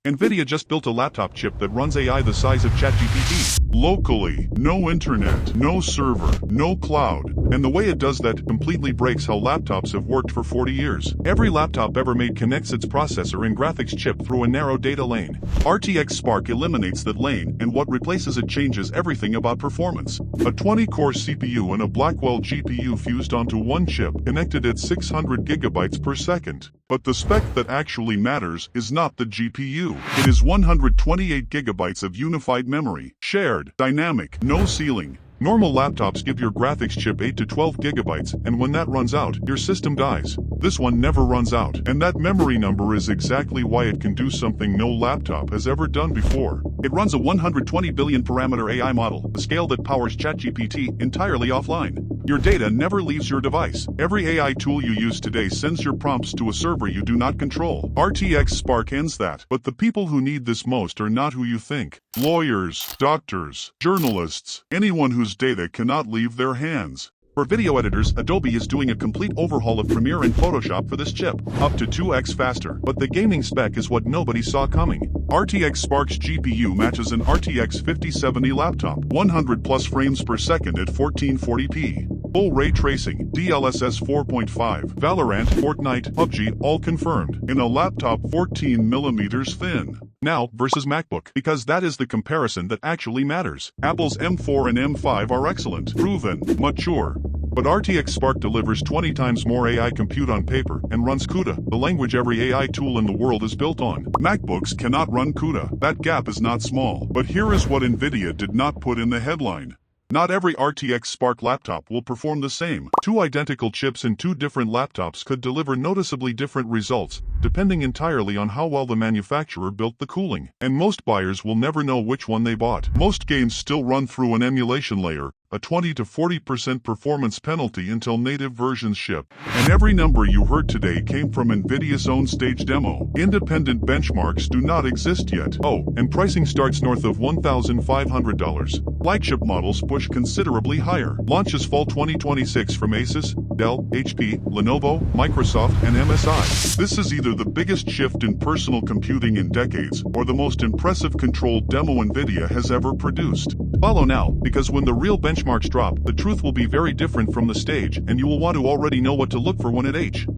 NVIDIA just built a laptop chip that runs AI the size of ChatGPT. Locally, no internet, no server, no cloud. And the way it does that completely breaks how laptops have worked for 40 years. Every laptop ever made connects its processor and graphics chip through a narrow data lane. RTX Spark eliminates that lane, and what replaces it changes everything about performance. A 20-core CPU and a Blackwell GPU fused onto one chip, connected at 600 gigabytes per second. But the spec that actually matters is not the GPU. It is 128 gigabytes of unified memory, shared, dynamic, no ceiling. Normal laptops give your graphics chip 8 to 12 gigabytes, and when that runs out, your system dies. This one never runs out, and that memory number is exactly why it can do something no laptop has ever done before. It runs a 120 billion parameter AI model, the scale that powers ChatGPT, entirely offline. Your data never leaves your device. Every AI tool you use today sends your prompts to a server you do not control. RTX Spark ends that, but the people who need this most are not who you think. Lawyers, doctors, journalists, anyone whose data cannot leave their hands. For video editors, Adobe is doing a complete overhaul of Premiere and Photoshop for this chip, up to 2x faster. But the gaming spec is what nobody saw coming. RTX Spark's GPU matches an RTX 5070 laptop, 100 plus frames per second at 1440p. Full ray tracing, DLSS 4.5, Valorant, Fortnite, PUBG, all confirmed, in a laptop 14 millimeters thin. Now, versus MacBook, because that is the comparison that actually matters. Apple's M4 and M5 are excellent, proven, mature. But RTX Spark delivers 20 times more AI compute on paper and runs CUDA, the language every AI tool in the world is built on. MacBooks cannot run CUDA. That gap is not small. But here is what NVIDIA did not put in the headline. Not every RTX Spark laptop will perform the same. Two identical chips in two different laptops could deliver noticeably different results, depending entirely on how well the manufacturer built the cooling. And most buyers will never know which one they bought. Most games still run through an emulation layer, a 20 to 40% performance penalty until native versions ship. And every number you heard today came from NVIDIA's own stage demo. Independent benchmarks do not exist yet. Oh, and pricing starts north of $1,500. Flagship models push considerably higher. Launches fall 2026 from Asus, Dell, HP, Lenovo, Microsoft, and MSI. This is either the biggest shift in personal computing in decades, or the most impressive controlled demo NVIDIA has ever produced. Follow now, because when the real benchmarks drop, the truth will be very different from the stage, and you will want to already know what to look for when it H.